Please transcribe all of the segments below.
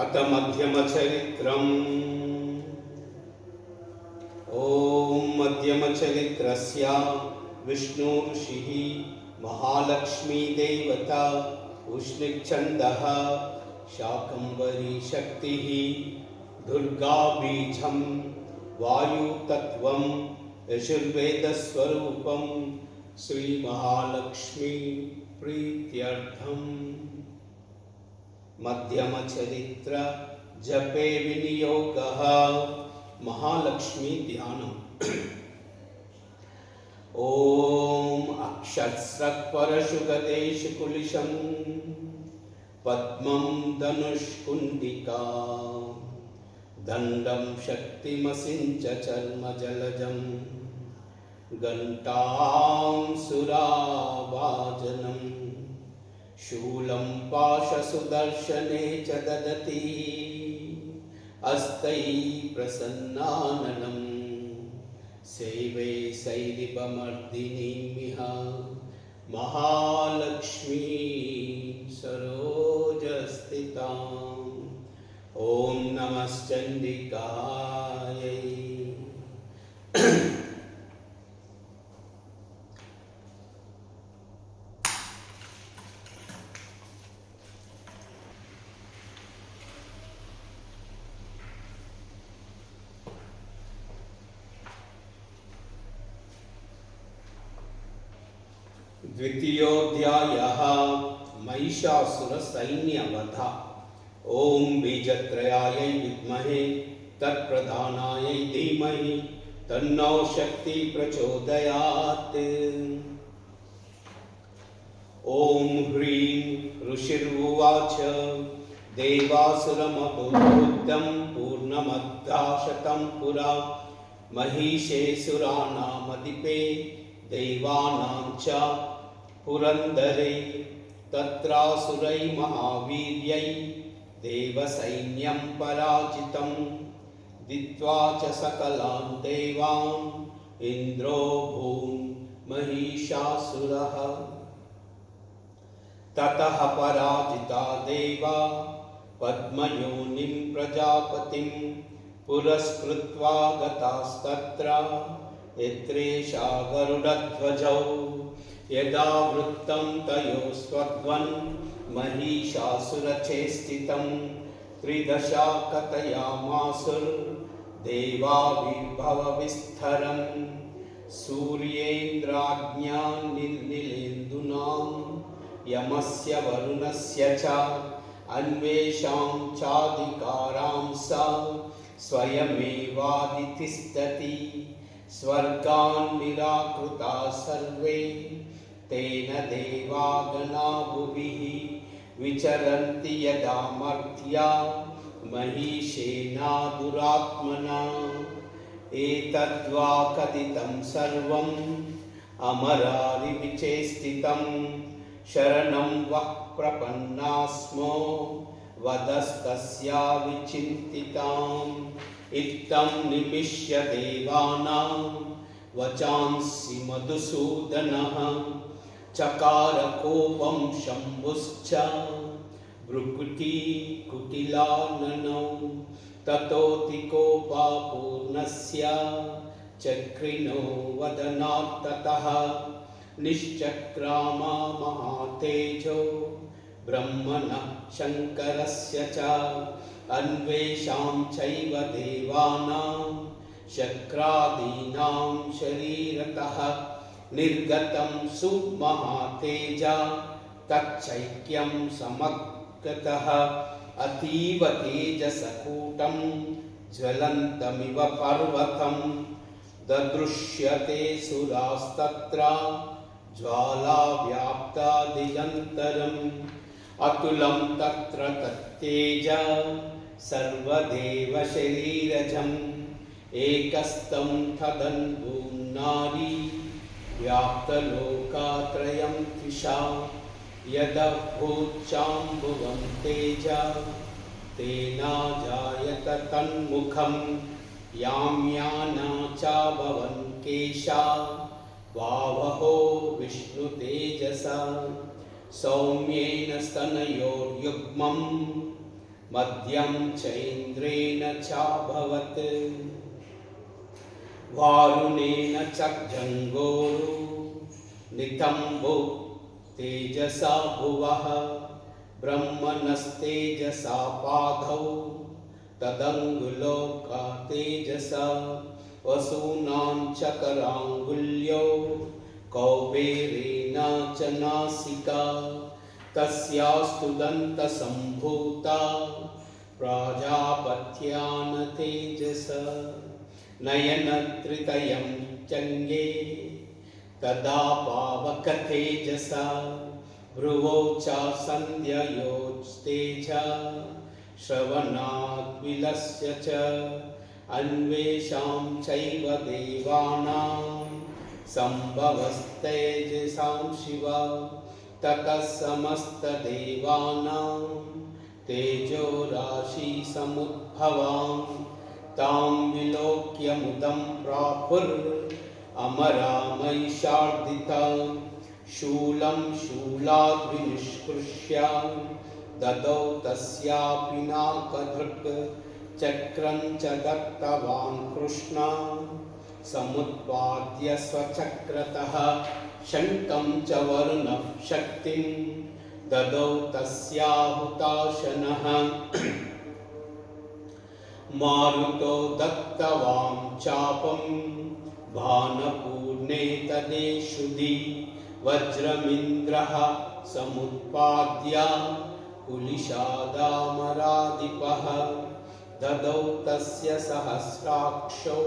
अथ मध्यमचरित्रम्। ओम मध्यमचरित्रस्य विष्णु ऋषिः महालक्ष्मी देवता उष्णिच्छन्दः शाकंभरी शक्तिः दुर्गा बीजं वायुतत्त्वं यजुर्वेदस्वरूपं श्री महालक्ष्मी प्रीत्यर्थम्। मध्यमचरित्र जपे विनियोगः। महालक्ष्मी ध्यानम्। ओम अक्षस्रक्परशुगदेशकुलिशं पद्मं धनुष्कुण्डिका दण्डं शक्तिमसिञ्च चर्मजलजं घण्टां सुराभाजनं शूलं पाशसुदर्शने च ददति हस्तैः प्रसन्नाननं सेवे शैरिभमर्दिनीमिह महालक्ष्मी सरोजस्थिताम्। ॐ नमश्चण्डिकायै। द्वितीयोऽध्यायः महिषासुरसैन्यवध। ओम बीजत्रयायै विद्महे तत्प्रधानायै धीमहि तन्नो शक्ति प्रचोदयात्। ओम ह्रीं ऋषिरुवाच देवासुरमबुद्धं पूर्णमद्धाशतं पुरा महिषे सुराणामधिपे देवानां च पुरन्दरे तत्रासुरै महावीर्यै देवसैन्यं पराजितं जित्वा च सकलान् देवान् इन्द्रो भून् महिषासुरः। ततः पराजिता देवा पद्मयोनिं प्रजापतिं पुरस्कृत्वा गतास्तत्र यत्रेषा गरुडध्वजौ यदा वृत्तं तयोस्त्वग्वन् महिषासुरचेष्टितं त्रिदशा कथयामासुर्देवाविर्भवविस्तरं सूर्येन्द्राज्ञा नीलेन्दूनां यमस्य वरुणस्य च अन्वेषां चाधिकारां सा स्वयमेवाधितिष्ठति स्वर्गान् निराकृता सर्वे तेन देवागणा भुवि विचरन्ति यदा मर्त्या महिषेना दुरात्मना। एतद्वा कथितं सर्वम् अमरारिविचेष्टितं शरणं वः प्रपन्नास्मो वदस्तस्या विचिन्तिताम्। इत्थं निमिष्य देवानां वचांसि मधुसूदनः चकार कोपं शम्भुश्च भ्रुकुटिकुटिलाननौ ततोऽतिकोपापूर्णस्य चक्रिणो वदनात् ततः निश्चक्रामा महातेजो ब्रह्मणः शङ्करस्य च अन्वेषां चैव देवानां शक्रादीनां शरीरतः निर्गतं सुमहातेजा तच्चैक्यं समगतः अतीव तेजसकूटं ज्वलन्तमिव पर्वतं ददृश्यते सुरास्तत्र ज्वालाव्याप्ता दिगन्तरम् अतुलं तत्र तत्तेज सर्वदेव शरीरजम् एकस्तं तदन्भून्नारी व्याप्तलोकात्रयं त्रिषा यदभूच्चाम्बुवं तेज तेना जायत तन्मुखं याम्याना चाभवन् केशा वावहो विष्णुतेजसा सौम्येन स्तनयोर्युग्मं मध्यं चैन्द्रेण चाभवत् वारुणेन चक्षङ्गोरु नितम्बो तेजसा भुवः ब्रह्मणस्तेजसा पादौ तदङ्गुलोका तेजसा वसूनां चकराङ्गुल्यो कौबेरेण च नासिका तस्यास्तु दन्तसम्भूता प्राजापत्यान तेजसा नयनत्रितयं चङ्गे तदा पावकतेजसा भ्रुवौ च सन्ध्ययोस्तेजा श्रवणाद्विलस्य च अन्वेषां चैव देवानां सम्भवस्तेजसां शिवा ततः समस्तदेवानां तेजो राशिसमुद्भवां तां विलोक्य मुदं प्रापुरमरा महिषार्दितां शूलं शूलाद्विनिष्कृष्य ददौ तस्या पिनाकधृक् चक्रं च दत्तवान् कृष्णा समुत्पाद्य स्वचक्रतः शङ्खं च वरुणः शक्तिं ददौ तस्याहुताशनः मारुतो दत्तवां चापं भानपूर्णे तदेषुधि वज्रमिन्द्रः समुत्पाद्य कुलिशादामराधिपः ददौ तस्य सहस्राक्षो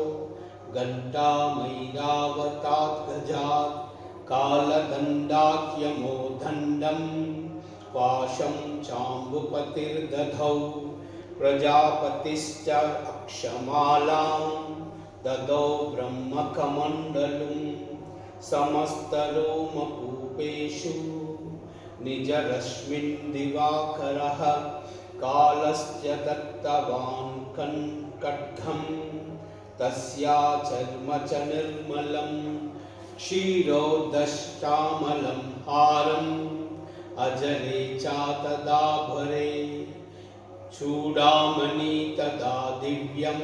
घण्टामैरावतात् गजात् कालदण्डाख्यमो दण्डं पाशं चाम्बुपतिर्दधौ प्रजापतिश्च अक्षमालां ददौ ब्रह्मकमण्डलुं समस्तरोमकूपेषु निजरश्मिन् दिवाकरः कालश्च दत्तवान् खड्गं तस्या चर्म च निर्मलं क्षीरोदश्चामलं हारम् अजरे चातदाभरे चूडामणि तदा दिव्यं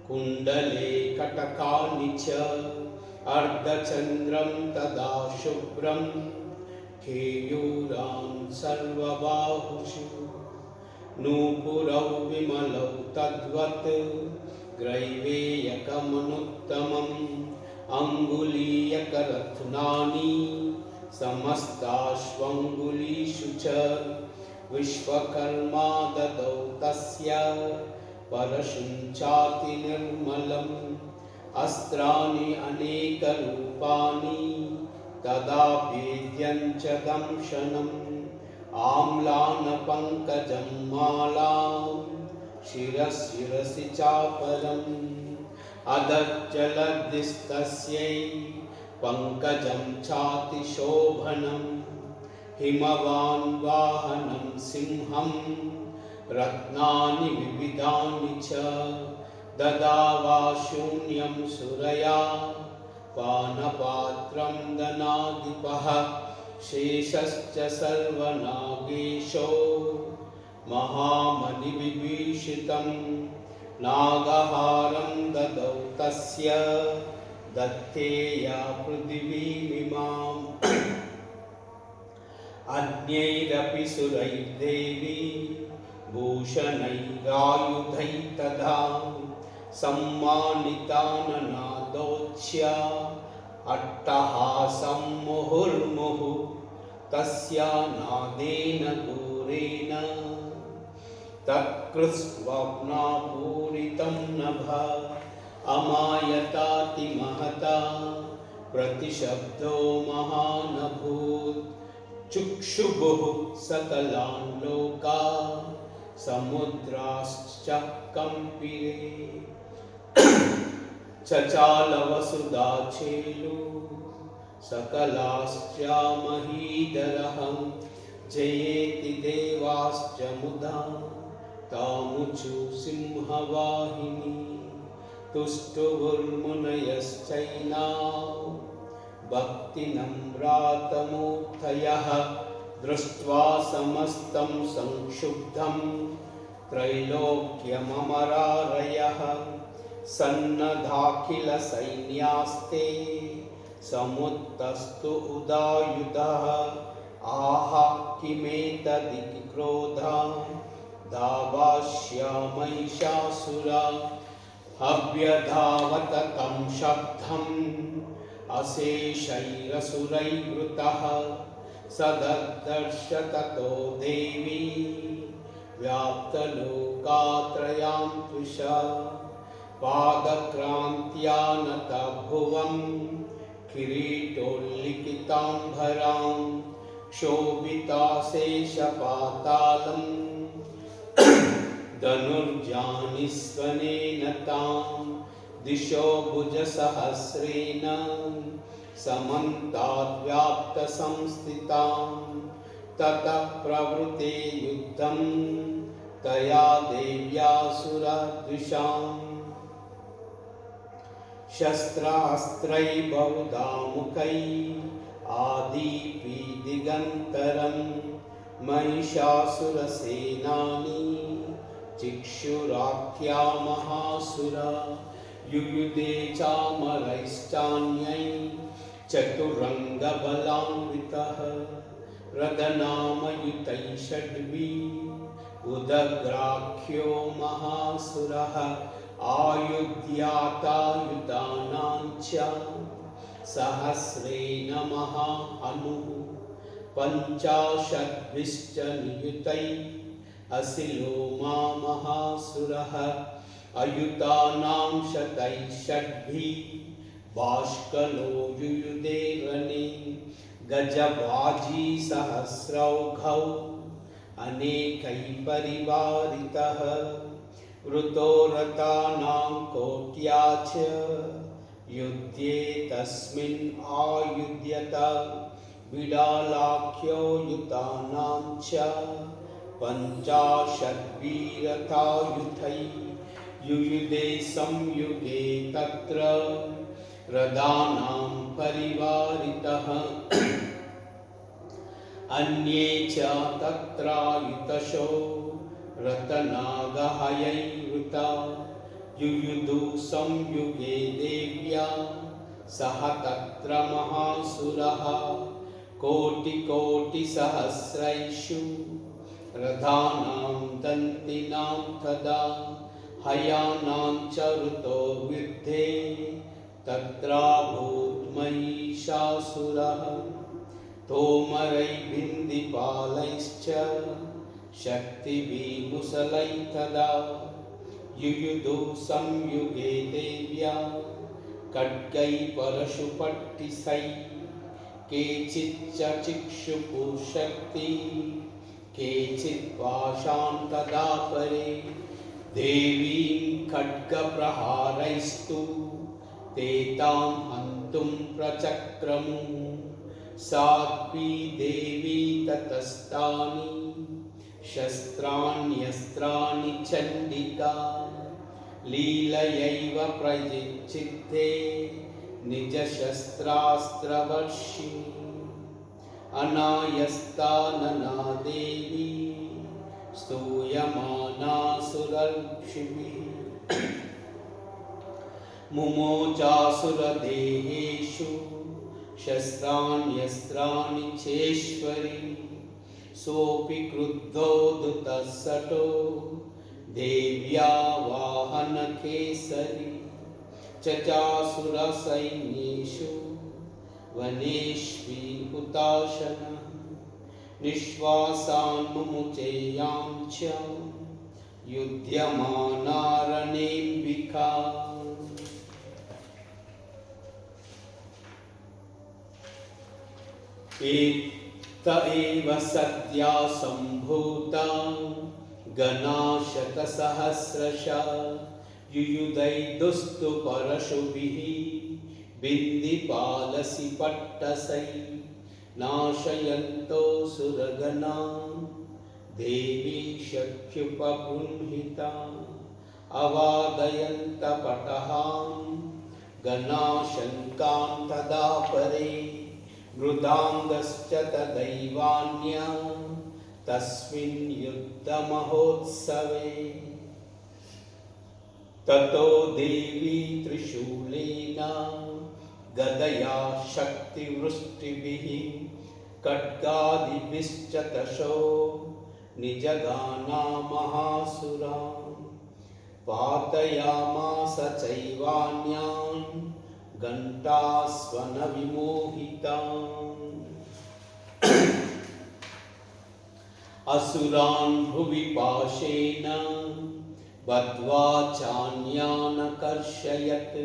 कुण्डले कटकानि च अर्धचन्द्रं तदा शुभ्रं केयूरान् सर्वबाहुषु नूपुरौ विमलौ तद्वत् ग्रैवेयकमनुत्तमम् अङ्गुलीयकरत्नानि समस्ताश्वङ्गुलीषु च विश्वकर्मा ददौ तस्य परशुं चाति निर्मलम् अस्त्राणि अनेकरूपाणि तदा भेद्यं च दंशनम् आम्लानपङ्कजं मालां शिरसि चापरम् अधज्जलधिस्तस्यै पङ्कजं चातिशोभनं हिमवान् वाहनं सिंहं रत्नानि विविधानि च ददावा शून्यं सुरया पानपात्रं दनाधिपः शेषश्च सर्वनागेशो महामणिविभीषितं नागहारं ददौ तस्य दत्तेया पृथिवीमिमाम् अग्न्यैरपि सुरैर्देवी भूषणैरायुधैः तथा सम्मानिताननादोच्य अट्टहासं मुहुर्मुहुः तस्या नादेन घोरेण तत्कृत्स्वप्नापूरितं नभः अमायतातिमहता प्रतिशब्दो महानभूत् चुक्षुभुः सकलान् लोकान् समुद्राश्च कम्पिरे चचालवसुधाचेलु सकलाश्चामहीधरः जयेति देवाश्च मुदा तामुचु सिंहवाहिनी तुष्टुभुर्मुनयश्चैना भक्तिनम्रातमूर्तयः दृष्ट्वा समस्तं संक्षुब्धं त्रैलोक्यममरारयः सन्नद्धाखिलसैन्यास्ते समुत्तस्तु उदायुधः आह किमेतदिति क्रोधा दावाश्यामहिषासुरा अभ्यधावत तं शब्दम् अशेषैरसुरैर्वृतः सदर्श ततो देवी व्याप्तलोकात्रयां त्विषा पादक्रान्त्या नता भुवं किरीटोल्लिखिताम्बरां क्षोभिताशेषपातालं धनुर्जानिस्वनेन तां दिशो भुजसहस्रेण समन्ताद्व्याप्तसंस्थितां ततः प्रवृते युद्धं तया देव्यासुरद्विषाम् शस्त्रास्त्रै बहुधा मुखै आदिपीदिगन्तरं महिषासुरसेनानी चिक्षुराख्या महासुरा युयुधे चामरैश्चान्यै चतुरङ्गबलान्वितः रथनामयुतैः षड्भिः उदग्राख्यो महासुरः आयुध्यातायुधानां च सहस्रेण महाहनुः पञ्चाशद्भिश्च नियुतैः असिलोमा महासुरः अयुतानां शतैः षड्भिः बाष्कलो युयुधे रणे गजबाजी सहस्रौघौ अनेकैः परिवारितः वृतो रथानां कोट्या च युध्ये तस्मिन् आयुध्यत बिडालाख्यो युतानां च पञ्चाशद्भिरथायुधैः युयुधे संयुगे तत्र रथानां परिवारितः अन्ये च तत्रायुतशो रतनागहयैर्वृता युयुधु संयुगे देव्या सह तत्र महासुरः कोटिकोटिसहस्रैषु रथानां दन्तिनां तदा हयानां च ऋतो विद्धे तत्राभूत् महिषासुरः तोमरैर्भिन्दिपालैश्च शक्तिभिर्मुसलैः तदा युयुधु संयुगे देव्या खड्गैः परशुपट्टिसैः केचिच्च चिक्षुपुशक्ति केचित् पाशान् तदा परे देवीं खड्गप्रहारैस्तु ते तां हन्तुं प्रचक्रमुः साध्वी देवी ततस्तानि शस्त्राण्यस्त्राणि चण्डिका लीलयैव प्रयुज्यते निजशस्त्रास्त्रवर्षिणी अनायस्तानना देवी स्तूयमानासुरर्षिभिः मुमोचासुरदेहेषु शस्त्राण्यस्त्राणि चेश्वरी सोऽपि क्रुद्धोद्धतः देव्या वाहनकेसरी चचासुरसैन्येषु वनेष्वि हुताशनः निःश्वासान् मुमुचेयां च युध्यमाना रणेऽम्बिका। एत एव सद्या सम्भूता गणा शतसहस्रशः युयुधैर्दुस्तु परशुभिः बिन्दिपालसि पट्टसैः नाशयन्तो सुरगणां देवी शक्युपबृंहिता अवादयन्त पटहां गणाशङ्कां तदा परे मृदाङ्गश्च तदैवान्या तस्मिन् युद्धमहोत्सवे। ततो देवी त्रिशूलेन गदया शक्तिवृष्टिभिः खड्गादिभिश्च तशो निजगाना महासुरान्। पातयामास चैवान्यान् घण्टास्वनविमोहितान्। असुरान् भुवि पाशेन बद्ध्वा चान्यान् कर्षयत्।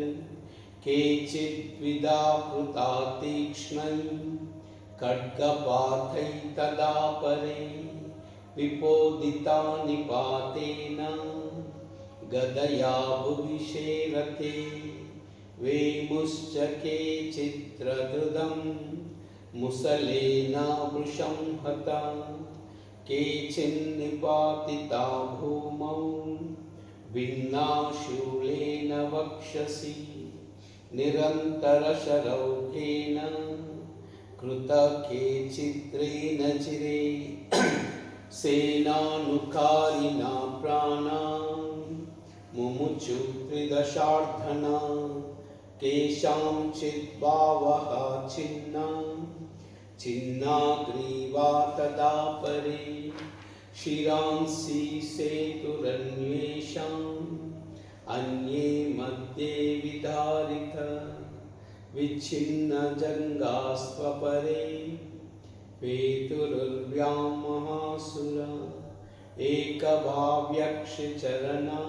केचिद्विधा कृता तीक्ष्णै खड्गपातै तदा परे। विपोदिता निपातेन गदया भुविशेरते। वेमुश्च केचिद्रदृदं मुसलेन वृषं हता। केचिन्निपातिता भूमौ भिन्ना शूलेन वक्षसि। निरन्तरशरौखेन कृत केचिद्रेण चिरे। सेनानुकारिणा प्राणान् मुमुचु त्रिदशार्धना। केषाञ्चित् बावः छिन्ना छिन्ना ग्रीवा तदा परे। शिरांसि सेतुरन्वेषाम् अन्ये मध्ये विदारित। विच्छिन्नजङ्घास्त्वपरे पेतुरुर्व्यां महासुरा। एकभाव्यक्षचरणा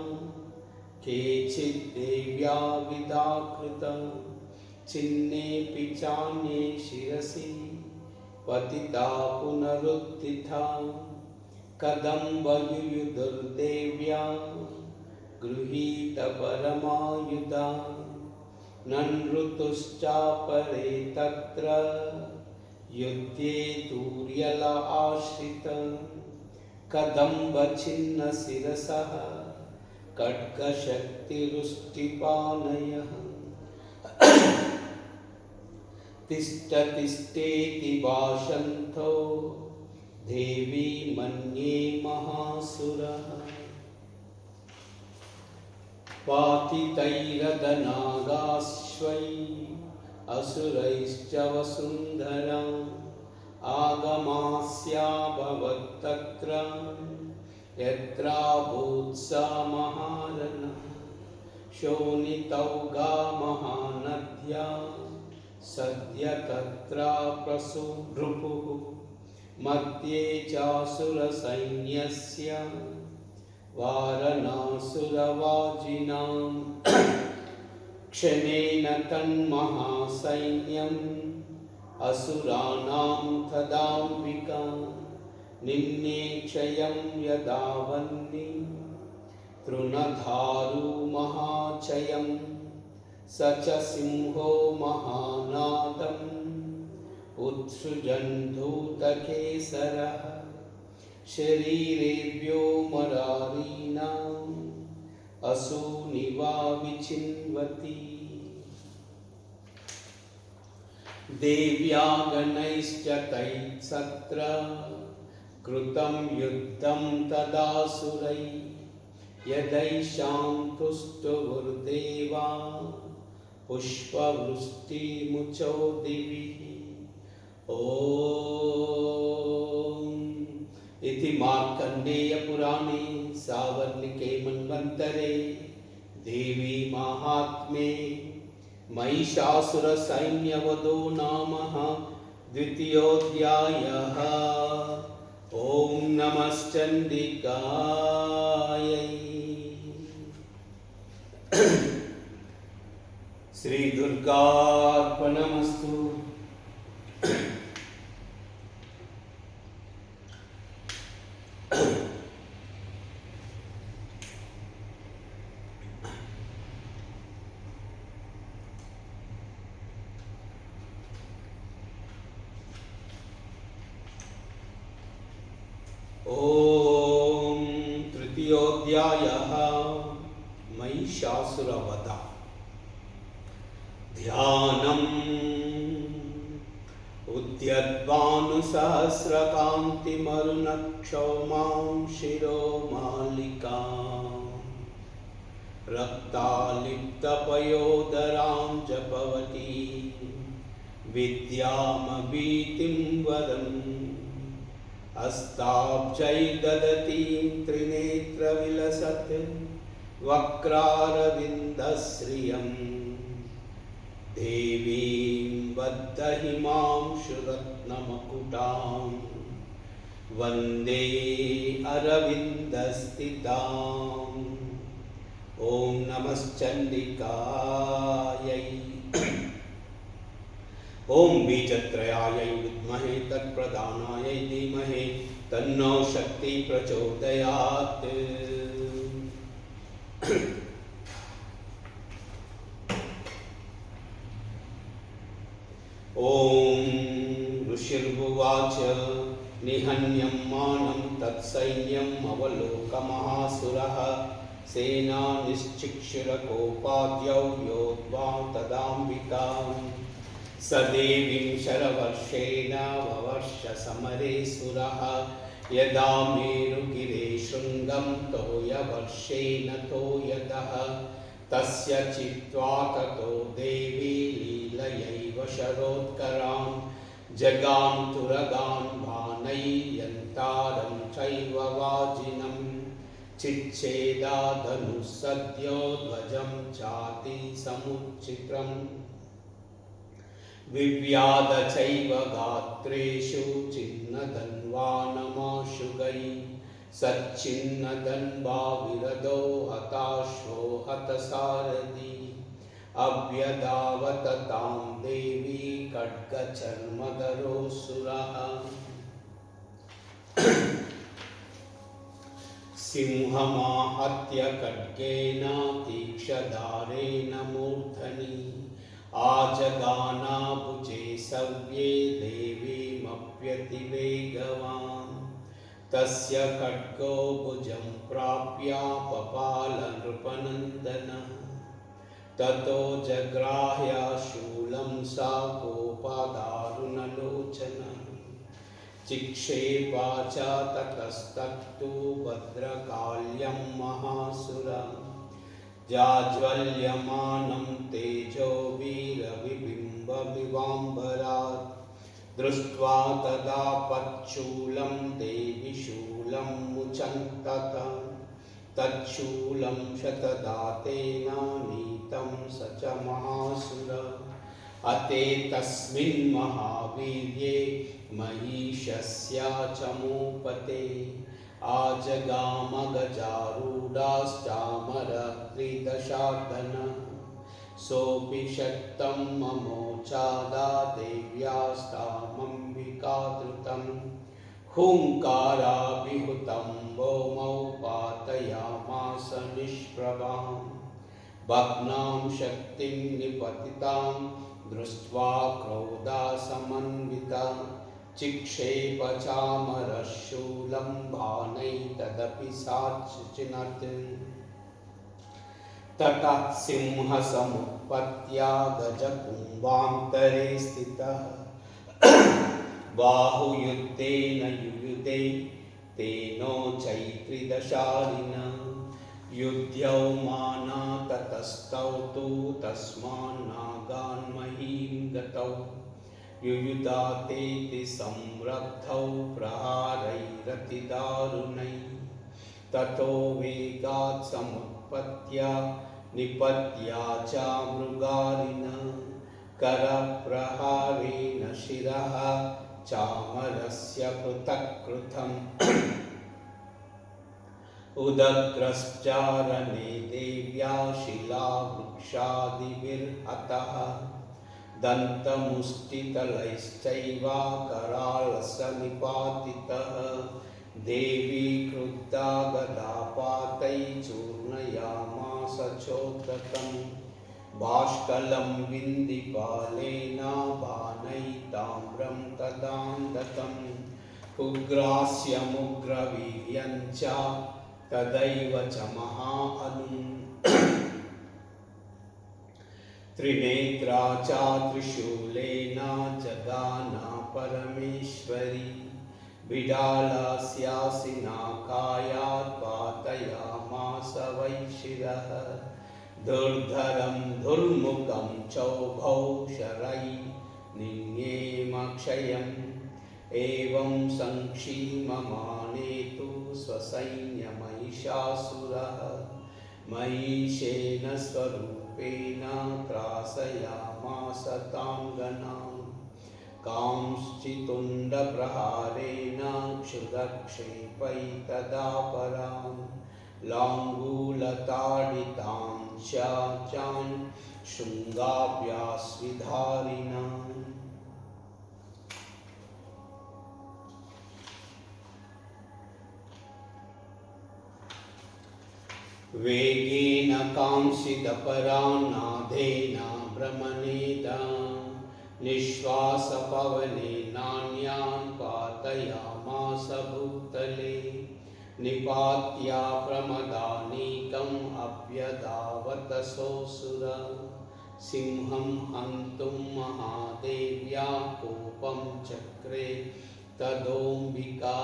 केचिद्देव्या विदाकृता। छिन्नेऽपि चान्ये शिरसि पतिता पुनरुत्थिता। कदम्बयुयुधुर्देव्या गृहीतपरमायुधा। ननृतुश्चापरे तत्र युद्धे तूर्यल आश्रित। कदम्बछिन्नशिरसः खड्गशक्तिरुष्टिपाणयः। तिष्ठतिष्ठेति भाषन्तो देवी मन्ये महासुरः। पातितैरदनागाश्वै असुरैश्च वसुन्धरा। आगमास्याभवत्तत्र यत्राभूत्सा महारणः। शोणितौगा महानद्या सद्य तत्र प्रसुभृपुः। मध्ये चासुरसैन्यस्य वारणासुरवाजिनां। क्षणेन तन्महासैन्यम् असुराणां तदाम्बिका। निन्ने क्षयं यदा वह्नि तृणधारू महाचयं। स च सिंहो महानादम् उत्सृजन् धूतकेसरः। शरीरेभ्यो मरारीणाम् असूनिवा विचिन्वति। देव्या गणैश्च तैस्तत्र कृतं युद्धं तदासुरै। यदैषां तुष्टुवुर्देवा पुष्पवृष्टिमुचो दिवि। ॐ इति मार्कण्डेयपुराणे सावर्णिके मन्वन्तरे देवी माहात्म्ये महिषासुरसैन्यवधो नाम द्वितीयोऽध्यायः। ॐ नमश्चण्डिकायै। श्रीदुर्गार्पणमस्तु। ॐ तृतीयोऽध्यायः महिषासुरवध। ध्यानम् सहस्रकान्तिमरुणक्षौमां शिरोमालिकाम् रक्तालिप्तपयोदरां जपवती विद्यामभीतिं वरम् हस्ताब्जैर्दधतीं त्रिनेत्रविलसत् वक्रारविन्दश्रियम् देवीं बद्धहिमांशुरत्नमकुटां वन्दे अरविन्दस्थिताम्। ॐ नमश्चण्डिकायै। ॐ बीजत्रयायै विद्महे तत्प्रदानायै धीमहि तन्नो शक्ति प्रचोदयात्। ॐ ऋषिर्वाच निहन्यं मानं तत्सैन्यम् अवलोकमहासुरः सेनानिश्चिक्षुरकोपाद्यौ योद्ध्वा तदाम्बिकाम् स देवीं शरवर्षेण ववर्ष समरे सुरः यदा मेरुगिरे शृङ्गं तोयवर्षेण तोयदः तस्य चित्वा ततो देवी लीलयैव शरोत्करां जगां तुरगान् बाणैर्यन्तारं चैव वाजिनं चिच्छेदाधनुः सद्यो ध्वजं चाति समुच्चित्रम् विव्याध चैव गात्रेषु चिन्नधन्वानमाशुगै सच्चिन्नधन्वाविरदो हताश्वो हतसारथी अव्यधावत तां देवी खड्गचर्मधरोऽसुरः सिंहमाहत्य खड्गेन तीक्ष्णधारेण मूर्धनि आजगानाभुजे सव्ये देवीमप्यतिवेगवान् तस्य खड्गो भुजं प्राप्य पपाल नृपनन्दनः ततो जग्राह्य शूलं सा कोपादारुणलोचना चिक्षेपा च ततस्तत्तु भद्रकाल्यं महासुरम् जाज्वल्यमानं तेजो वीरविबिम्बमिवाम्बरात् दृष्ट्वा तदा पच्छूलं देवि शूलं मुचन्तत तच्छूलं शतदातेन नीतं स च महासुर अते तस्मिन् महावीर्ये महिषस्य चमूपते आजगामगजारूढाश्चामरत्रिदशार्दन सोऽपि शक्तं ममोचादा देव्यास्तामम्बिकाधृतं हुङ्काराभिहुतं भौमौ पातयामास निष्प्रभां भग्नां शक्तिं निपतितां दृष्ट्वा क्रोधासमन्विता चिक्षेप चामरशूलं बाणैस्तदपि साचिनत् ततः सिंहसमुत्पत्त्या गजकुम्भान्तरे स्थितः बाहुयुद्धेन युयुधे तेनो चैत्रिदशारिणा युध्यौ माना ततस्तौ तु तस्मान्नागान्महीं गतौ युयुधातेति संरब्धौ प्रहारैरतिदारुणैः ततो वेगात् समुत्पत्य निपत्या च मृगारिणा करप्रहारेण शिरः चामरस्य पृथक् कृतम् उदग्रश्चारणे देव्या शिलावृक्षादिभिर्हतः दन्तमुष्टितलैश्चैव करालसनिपातितः देवी क्रुद्धा गदापातैः चूर्णयामास चोद्धतं बाष्कलं विन्दिपालेन बाणैः ताम्रं तदान्धतम् उग्रास्यमुग्रवीर्यं च तदैव च महाअनुम् त्रिनेत्रा च त्रिशूलेन जगाना परमेश्वरी बिडालस्यासिनाकायात् पातयामास वै शिरः दुर्धरं दुर्मुखं चौभौ शरैः निन्येमक्षयम् एवं संक्षीममाने तु स्वसैन्यमहिषासुरः महिषेन स्वरूपेण त्रासयामास तां गणान् कांश्चित्तुण्डप्रहारेण क्षुरक्षेपैस्तदा परान् लाङ्गूलताडितां चान् शृङ्गाभ्यास्विधारिणाम् वेगेन कांसितपरान्नादेन भ्रमणेन निःश्वासपवनेनान्यान् पातयामास भूतले निपात्या प्रमदानीकम् अभ्यधावतसोऽसुर सिंहं हन्तुं महादेव्या कोपं चक्रे तदोऽम्बिका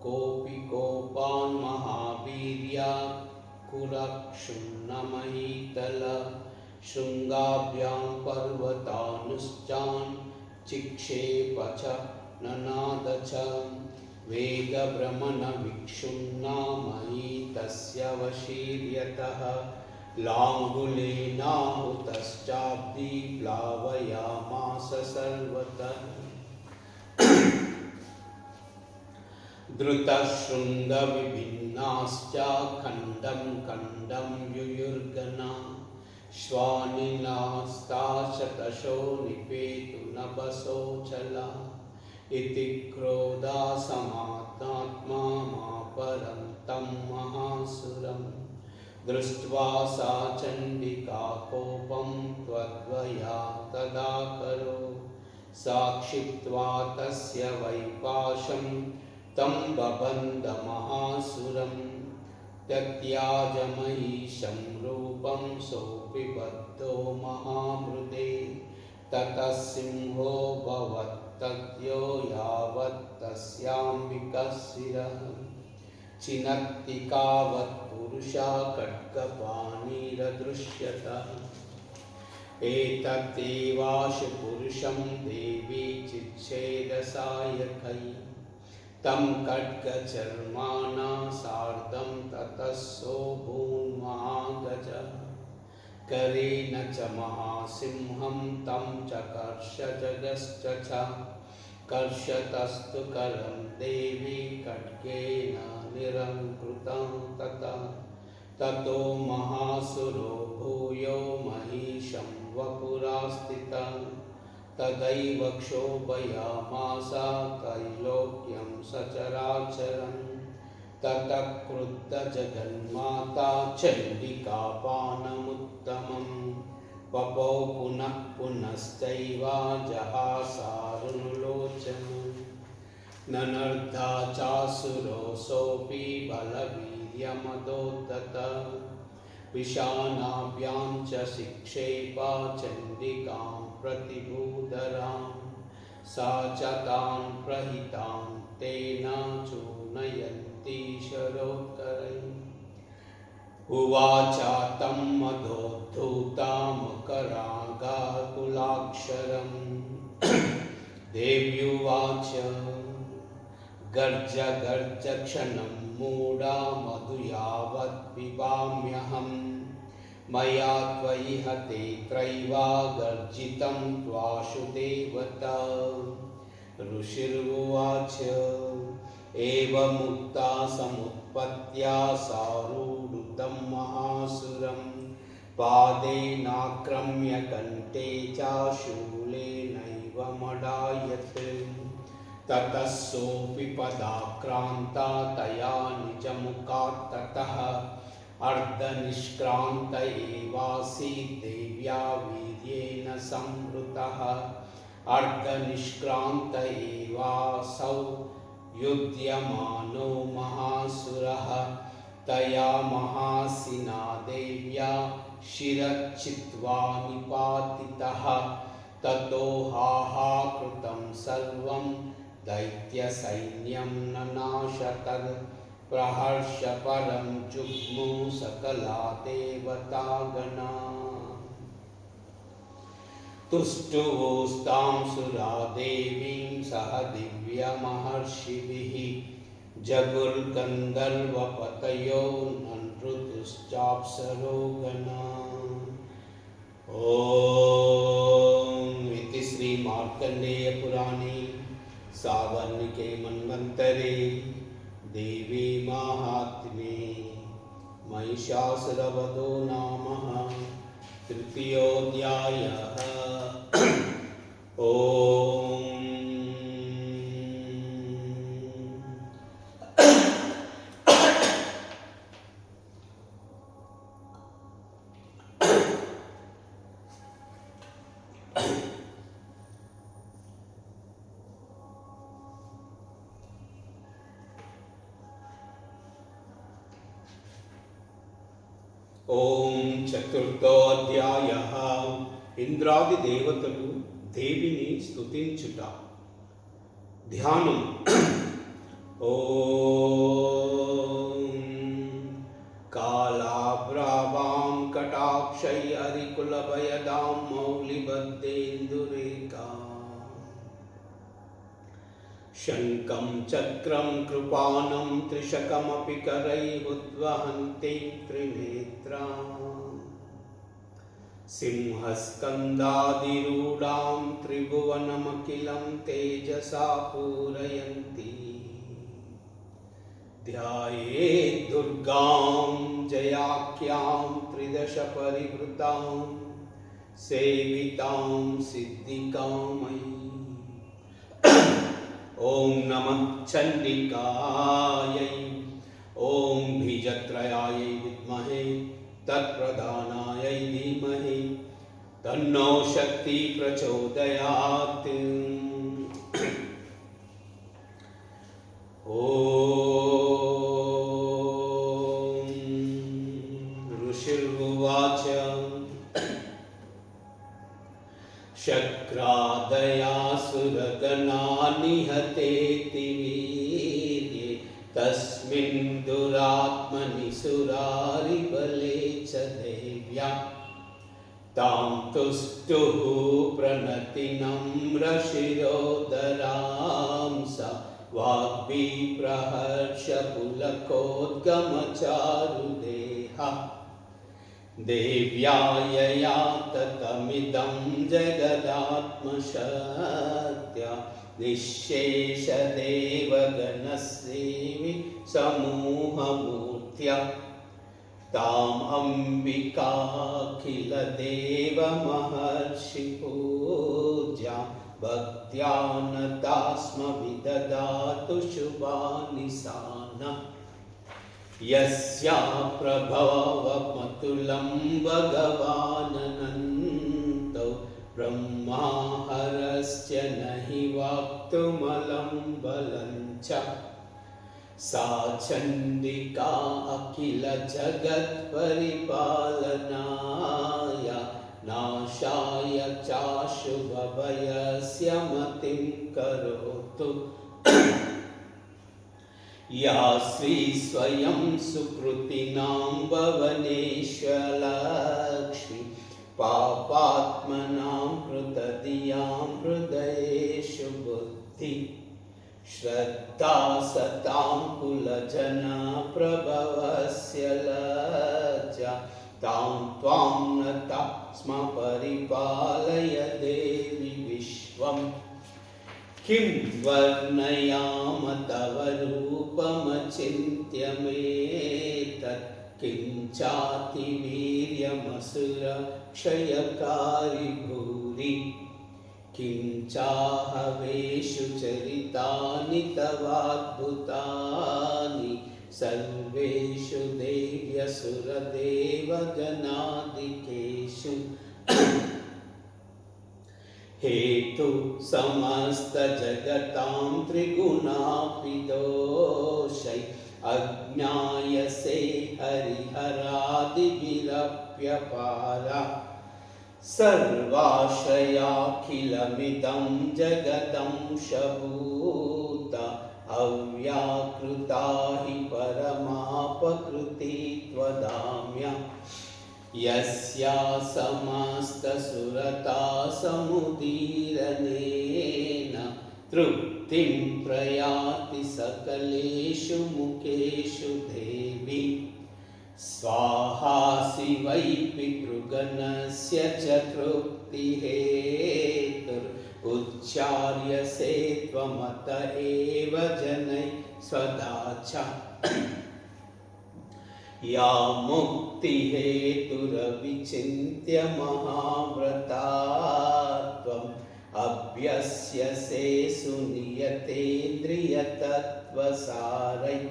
कोऽपि कोपान् महावीर्या कुरक्षुन्नमहीतल शृङ्गाभ्यां पर्वतानुश्चान् चिक्षेप च ननाद च वेगभ्रमणविक्षुण्णा महीतस्य वशीर्यतः लाङ्गुलेनाहुतश्चाब्दी प्लावयामास सर्वतः धृतशृङ्गविभिन्नाश्च खण्डं खण्डं युयुर्गणा श्वानिनास्ता शतशो निपेतुनभसोऽचला इति क्रोधा समात्मा मापरं तं महासुरं दृष्ट्वा सा चण्डिका कोपं त्वद्वया तदा करो साक्षित्वा तस्य वैपाशं तं बबन्ध महासुरं त्यक्त्याजमहीशं रूपं सोऽपि बद्धो महामृदे ततः सिंहो भवत्तद्यो यावत् तस्याम्बिकशिरः चिनत्तिकावत्पुरुषा खड्गपाणिरदृश्यत एतदेवाशु पुरुषं देवी चिच्छेदसायकै तं खड्गचर्माणा सार्धं ततः सोऽभून्महागज करेण च महासिंहं तं चकर्ष जगश्च कर्षतस्तु करं देवी खड्गेन निरङ्कृतं ततो महासुरो भूयो महिषं वपुरास्थितं तदैव क्षोभयामास त्रैलोक्यं सचराचरं ततः क्रुद्धजगन्माता चण्डिकापानमुत्तमं पपौ पुनः पुनश्चैव जहासारुणलोचनं ननर्धा चासुरोऽसोऽपि बलवीर्यमदोद्धतः विशानाभ्यां च शिक्षेप चण्डिकां प्रतिभूधरां सा च तान् प्रहितां तेन चूर्णयन्ती शरोत्करैः उवाच तं मधोद्धूतामकरागाकुलाक्षरं देव्युवाच गर्ज गर्ज क्षणं मूढा मधु यावत् पिबाम्यहं मया त्वयि हते त्रैवा गर्जितं त्वाशु देवता ऋषिर्उवाच एवमुक्ता समुत्पत्त्या सारूढुतं महासुरं पादेनाक्रम्य कण्ठे च शूलेनैव मडायते ततः सोऽपि पदाक्रान्ता तया निजमुखात् ततः अर्धनिष्क्रान्त एवासीत् देव्या वीर्येण संवृतः अर्धनिष्क्रान्त एवासौ युध्यमानो महासुरः तया महासिना देव्या शिरश्छित्त्वा निपातितः ततो हाहाकृतं सर्वं दैत्यसैन्यं ननाशतन् प्रहर्ष परं जुग्मु सकला देवतागणा तुष्टुवोस्तां सुरा देवीं सह दिव्यमहर्षिभिः जगुर्गन्धर्वपतयो नृतुश्चाप्सरो गणा। ॐ इति श्रीमार्कण्डेयपुराणे सावर्णिके मन्वन्तरे देवी माहात्म्ये महिषासुरवधो नाम तृतीयोऽध्यायः। ఓం చతుర్థోధ్యాయః ఇంద్రాది దేవతలు దేవిని స్తుతించుట. ధ్యానం. ఓం కాళాభ్రావాం కటాక్షై హరికులభయదాం మౌలిబద్ధేందురేకా शङ्खं चक्रं कृपानं त्रिशकमपि करैरुद्वहन्तीं त्रिनेत्राम् सिंहस्कन्धादिरूढां त्रिभुवनमखिलं तेजसा पूरयन्ती ध्यायेत् दुर्गां जयाख्यां त्रिदश परिवृतां सेवितां सिद्धिकामयी। ओम नमः चंडिकायै। ओम बीजत्रयायै विद्महे तत्प्रधानायै धीमहि तन्नो शक्ति प्रचोदयात्। ओम ऋषिर्वाच शक्रादयासुरगणा निहतेति वीर्ये तस्मिन् दुरात्मनि सुरारिबले च देव्या तां तुष्टुः प्रणतिनम्रशिरोदरां सा वाग्भिप्रहर्ष पुलकोद्गमचारुदेहा देव्या यया ततमिदं जगदात्मशक्त्या निःशेषदेवगणसेवि समूहमूर्त्या ताम् अम्बिकाखिलदेवमहर्षिपूज्यां भक्त्या नता स्म विदधातु शुभानि साना। यस्या प्रभावमतुलं भगवाननन्तो ब्रह्माहरस्य न हि वक्तुमलं बलं च सा चण्डिका अखिल जगत्परिपालनाय नाशाय चाशुभभयस्य मतिं करोतु। या श्री स्वयं सुकृतिनां भवनेश्वरलक्ष्मी पापात्मनां कृतधियां हृदयेषु बुद्धि श्रद्धा सतां कुलजना प्रभवस्य लज्जा तां त्वां नता स्म परिपालय देवि विश्वम्। किं वर्णयाम तव रूपमचिन्त्य मेतत् किं चातिवीर्यमसुरक्षयकारि भूरि किं चाहवेषु चरितानि तवाद्भुतानि सर्वेषु देव्यसुरदेवगणादिकेषु हेतु समस्त जगतां त्रिगुणापि दोषै अज्ञायसे हरिहरादिभिरप्यपारा सर्वाश्रयाखिलमिदं जगदंशभूत अव्याकृता हि परमापकृति त्वदाम्या यस्या समस्तसुरता समुदीरनेन तृप्तिं प्रयाति सकलेषु मुखेषु देवी स्वाहासि वै पितृगणस्य च तृप्तिहेतुरुच्चार्यसे त्वमत एव जनैः स्वदाचा या मुक्तिहेतुरविचिन्त्य महाव्रता त्वम् अभ्यस्यसे सुनियतेन्द्रियतत्त्वसारैः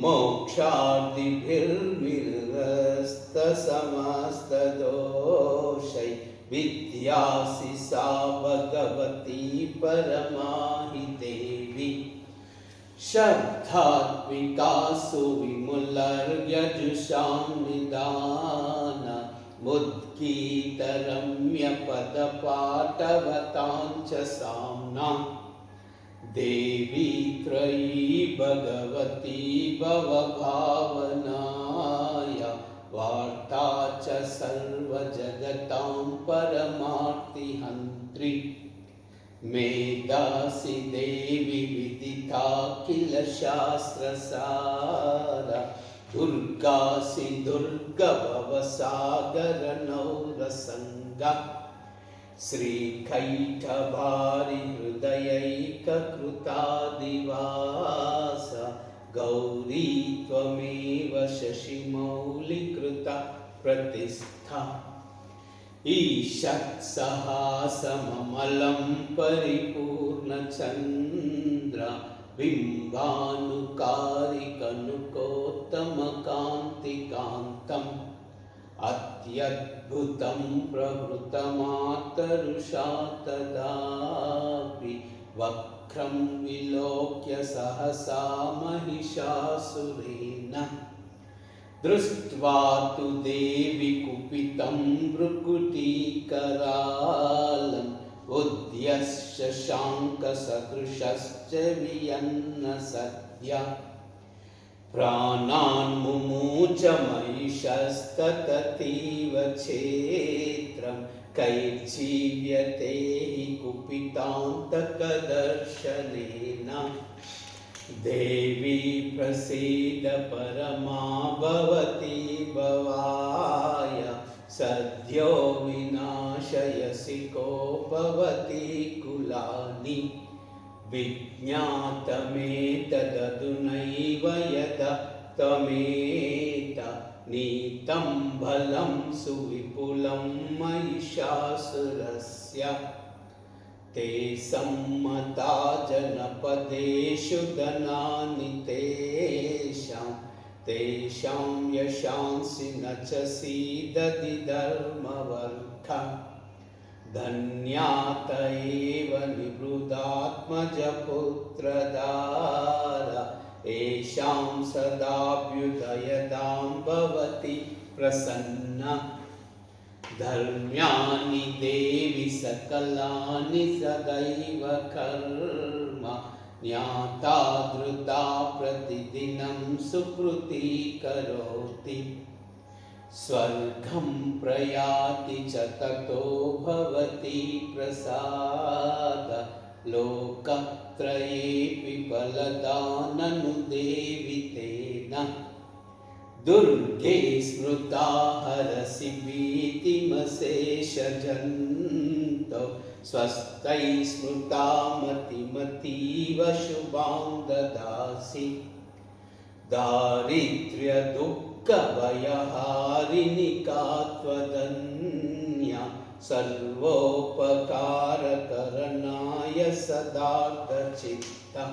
मोक्षादिभिर्विरस्तसमस्तदोषैः विद्यासि सा भगवती परमा हि देवी शब्दात्मिका सुविमुलर्यजुषां निदान मुद्गीतरम्यपदपाटवतां च साम्नां देवी त्रयी भगवती भवभावनाय वार्ता च सर्वजगतां परमार्तिहन्त्री मेधासि देवी विदिता किल शास्त्रसार दुर्गासि दुर्गभवसागरनौरसङ्गा श्रीकैटभारि हृदयैककृतादिवास गौरी त्वमेव शशिमौलिकृता प्रतिष्ठा ईषत्सहासममलं परिपूर्णचन्द्र बिम्बानुकारिकनुकोत्तमकान्तिकान्तम् अत्यद्भुतं प्रवृतमातरुषा तदापि वक्रं विलोक्य सहसा महिषासुरेण दृष्ट्वा तु देवी कुपितं भ्रुकुटीकरालम् उद्यशशाङ्कसदृशश्च वियन्न सद्य प्राणान् मुमूच महिषस्तततीव क्षेत्रं कैर्जीव्यते हि कुपितान्तकदर्शनेन देवी प्रसीद परमा भवती भवाय सद्यो विनाशयसि कोपवती कुलानि विज्ञातमेतदधुनैव यदा त्वमेत नीतं बलं सुविपुलं महिषासुरस्य ते सम्मता जनपदेषु धनानि तेषां यशांसि न च सीदति धर्मवर्गा धन्यात एव निवृदात्मजपुत्रदार येषां सदाभ्युदयदां भवति प्रसन्ना धर्म्यानि देवि सकलानि सदैव कर्म ज्ञाता धृता प्रतिदिनं सुकृती करोति स्वर्गं प्रयाति च ततो भवति प्रसाद लोकत्रयेऽपि फलदा ननु देवि तेन दुर्गे स्मृता हरसि भीतिमशेषजन्तो स्वस्त्यै स्मृता मतिमतीव शुभां ददासि दारिद्र्यदुःखभयहारिणि का त्वदन्या सर्वोपकारकरणाय सदार्थचित्ता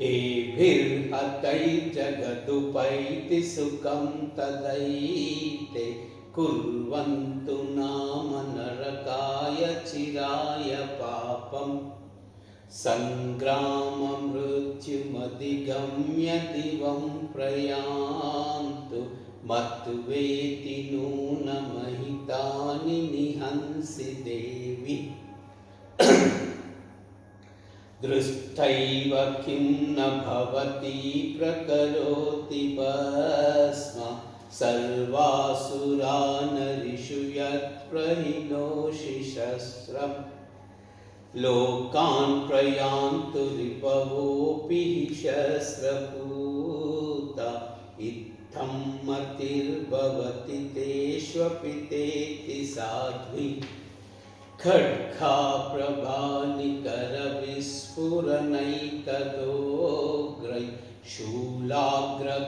एभिर्हतैर्जगदुपैति सुखं तदैते कुर्वन्तु नाम नरकाय चिराय पापम् सङ्ग्राममृत्युमधिगम्य दिवं प्रयान्तु ಮತ್ತು ವೇತಿ ನೂನಮಹಿತಾನಿ ನಿಹಂಸಿ ದೇವಿ ದೃಷ್ಟೈವ ಕಿಂ ನ ಭವತಿ ಪ್ರಕರೋತಿ ಭಸ್ಮ ಸರ್ವಾಸುರಾನರಿಷು ಯತ್ ಪ್ರಹಿನೋಷಿ ಶಸ್ತ್ರಂ ಲೋಕಾನ್ ಪ್ರಯಾಂತು ರಿಪವೋಪಿ ಶಸ್ತ್ರಪೂತ ಇತ್ತಂ ಮತಿರ್ಭವತಿ ತೇಷ್ವಪಿ ತೇತಿ ಸಾಧ್ವಿ ಖಡ್ಗಾ ಪ್ರಭಾನಿಕರ ವಿಸ್ಫುರನೈಕದೋಗ್ರೈ ಶೂಲಾಗ್ರಕಾಂತಿ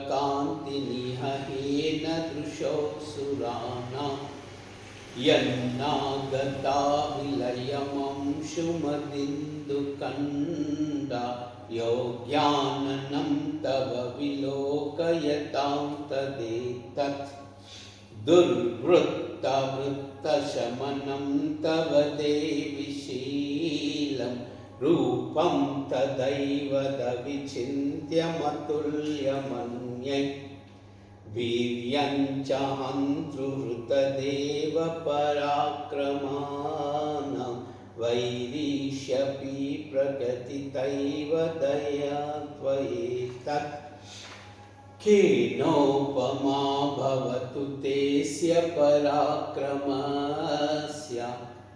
ನಿಹಹೇನ ದೃಶೋಸುರಾಣಾಂ ಯನ್ನಾಗತಾ ವಿಲಯಮಂಶುಮದಿಂದುಕಂಡ ಯೋಗ್ಯಾನನಂ ತವ ವಿಲೋಕಯತಾಂ ತದೇತತ್ ದುರ್ವೃತ್ತವೃತ್ತಶಮನಂ ತವ ದೇವಿ ಶೀಲಂ ರೂಪಂ ತದೈವದ ವಿಚಿನ್ತ್ಯಮತುಲ್ಯಮನ್ಯೈ ವೀರ್ಯಂಚ ಹಂತೃಹೃತದೇವ ಪರಾಕ್ರಮಾನಂ ವೈರೀಷ್ಯಪಿ ಪ್ರಗತಿತೈವ ದಯಾ ತ್ವಯೇತತ್ ಕೇನೋಪಮಾ ಭವತು ತೇಸ್ಯ ಪರಾಕ್ರಮಸ್ಯ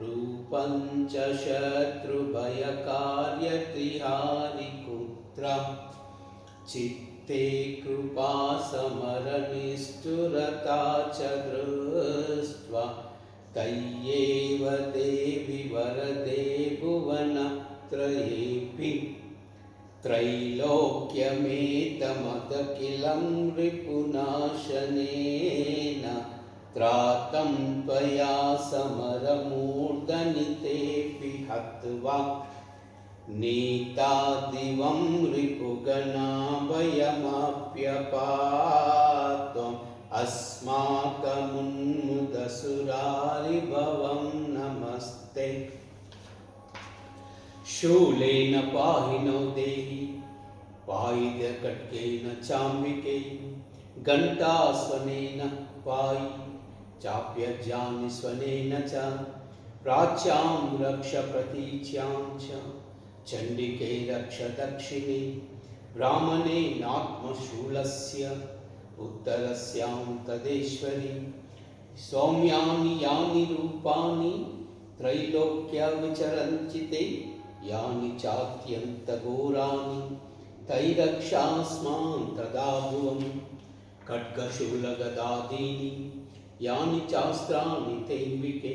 ರೂಪಂ ಚ ಶತ್ರುಭಯಕಾರ್ಯತ್ರಿಹಾರಿಕುತ್ರ ಚಿತ್ತೇ ಕೃಪಾ ಸಮರನಿಷ್ಠುರತಾ ಚ ದೃಷ್ಟ್ವಾ ತಯ್ಯೇವ ದೇವಿ ವರದೆ ಭುವನತ್ರಯೇಪಿ ತ್ರೈಲೋಕ್ಯಮೇತಮದಖಿಲಂ ರಿಪುನಾಶನೇನ ತ್ರಾತಂ ತ್ವಯಾ ಸಮರಮೂರ್ಧನಿ ತೇಪಿ ಹತ್ವಾ ನೀತಾದಿವಂ ರಿಪುಗಣಾಭಯಮಾಪ್ಯಪಾತ್ವಂ ಅಸ್ಮಾಕಮುನ್ಮುದಸುರಾರಿಭವಂ ನಮಸ್ತೆ ಶೂಲೇನ ಪಾಹಿನೋ ದೇಹಿ ಪಾಯಿದ ಖಡ್ಗೇನ ಚಾಂಬಿಕೆ ಘಂಟಾಸ್ವನೇನ ಪಾಯಿ ಚಾಪ್ಯಜಾನಿ ಸ್ವನೇನ ಚ ಪ್ರಾಚ್ಯಾಂ ರಕ್ಷ ಪ್ರತೀಚ್ಯಾಂ ಚ ಚಂಡಿಕೆ ರಕ್ಷ ದಕ್ಷಿಣೆ ಬ್ರಾಹ್ಮಣೇನಾತ್ಮಶೂಲಸ್ಯ ಉತ್ತರಸ್ಯಾಂ ತದೇಶ್ವರಿ ಸೌಮ್ಯಾನಿ ಯಾನಿ ರೂಪಾಣಿ ತ್ರೈಲೋಕ್ಯ ವಿಚರಂಚಿತೆ ಯಾನಿ ಚಾತ್ಯಂತಘೋರಾಣಿ ತೈರಕ್ಷಾಸ್ಮಾನ್ ತದಾ ಭುವಂ ಖಡ್ಗಶೂಲಗದಾದೀನಿ ಯಾನಿ ಚಾಸ್ತ್ರಾಣಿ ತೈಂಬಿಕೆ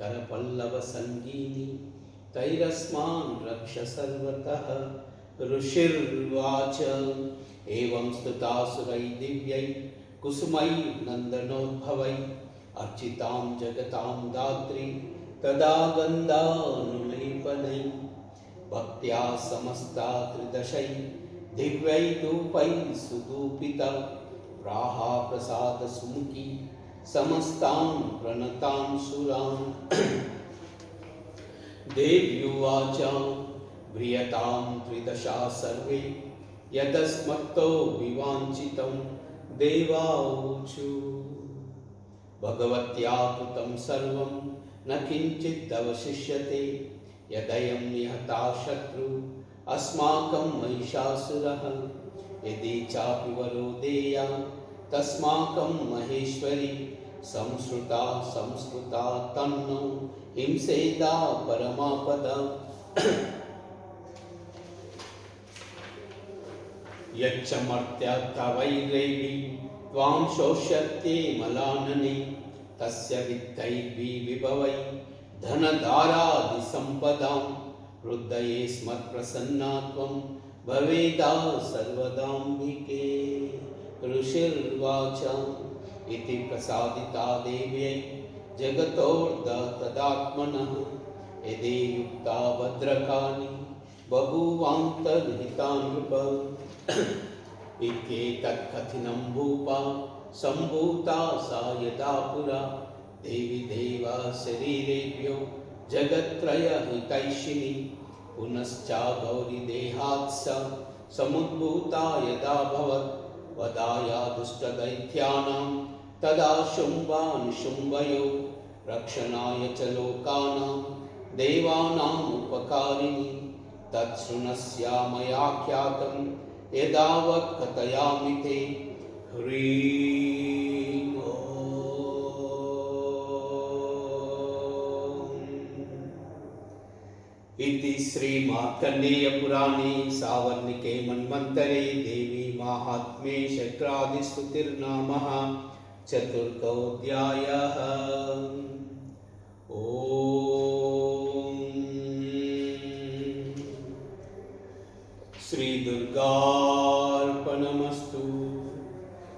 ಕರಪಲ್ಲವಸಂಗೀನಿ ತೈರಸ್ಮಾನ್ ರಕ್ಷ ಸರ್ವತಃ ಋಷಿರ್ವಾಚ ಏವಂ ಸ್ತುತಾಸುರೈ ದಿವ್ಯೈ ಕುಸುಮೈ ನಂದನೋದ್ಭವೈ ಅರ್ಚಿತಾಂ ಜಗತಾಂ ದಾತ್ರಿ ತದಾ ಗಂಧಾನುಲೇಪನೈ ಭಕ್ತ್ಯಾ ಸಮಸ್ತಾ ತ್ರಿದಶೈ ದಿವ್ಯೈ ಧೂಪೈ ಸುಧೂಪಿತ ಪ್ರಾಹಾ ಪ್ರಸಾದ ಸುಮುಖಿ ಸಮಸ್ತಾಂ ಪ್ರಣತಾಂ ಸುರಾನ್ ದೇವ್ಯುವಾಚ ವ್ರಿಯತಾಂ ತ್ರಿದಶಾ ಸರ್ವೇ ಯದಸ್ಮತ್ತೋ ವಿವಾಂಚಿತಂ ದೇವಾಊಚು ಭಗವತ್ಯಾ ಕೃತಂ ಸರ್ವಂ ನ ಕಿಂಚಿದವಶಿಷ್ಯತೆ ಯದಯಂ ನಿಹತಾ ಶತ್ರು ಅಸ್ಮಾಕಂ ಮಹಿಷಾಸುರಃ ಯದಿ ಚಾಪಿ ವರೋದೇಯ ತಸ್ಮಾಕಂ ಮಹೇಶ್ವರಿ ಸಂಸ್ಕೃತಾ ಸಂಸ್ಕೃತಾ ತನ್ನೋ ಹಿಂಸೇದಾ ಪರಮಾಪದ ಯಚ್ಚಮರ್ತ್ಯರ್ಥವೈರೈರ್ವಿ ತ್ವಾಂ ಶೋಷ್ಯತ್ಯೆ ಮಲಾನನೆ ತಸ್ಯ ವಿತ್ತೈರ್ವಿ ವಿಭವೈ ಧನಧಾರಾದಿ ಸಂಪದಾಂ ವೃದ್ಧಯೇ ಸ್ಮತ್ಪ್ರಸನ್ನಾ ತ್ವಂ ಭವೇದಾ ಸರ್ವದಾಂಬಿಕೆ ಋಷಿರ್ವಾಚ ಇತಿ ಪ್ರಸಾದಿತಾ ದೇವ್ಯೈ ಜಗತೋರ್ಧ ತದಾತ್ಮನಃ ಯದೇ ಯುಕ್ತಾ ಭದ್ರಕಾನಿ ಬಭೂವಾಂತರ್ಹಿತಾ ನೃಪ ಇತ್ಯೇತತ್ಕಥಿನಂ ಭೂಪಾ ಸಂಭೂತಾ ಸಾ ಯದಾ ಪುರಾ ದೇವಿ ದೇವಾ ಶರೀರೇಭ್ಯೋ ಜಗತ್ರಯ ಹಿತೈಷಿಣಿ ಪುನಶ್ಚ ಗೌರಿ ದೇಹಾತ್ ಸ ಸಮುದ್ಭೂತಾ ಯದಾ ಭವತ್ वधाय दुष्टदैत्यानां तदा शुम्भान् शुम्भयो रक्षणाय च लोकानां देवानाम् उपकारिणी तत्शृणस्य मया ख्यातं यदावत् कथयामि ते ह्रीं ॐ। इति श्रीमार्कण्डेयपुराणे सावर्णिके मन्वन्तरे देवी माहात्म्ये शक्रादिस्तुतिर्नामः चतुर्थोऽध्यायः। ॐ श्री दुर्गा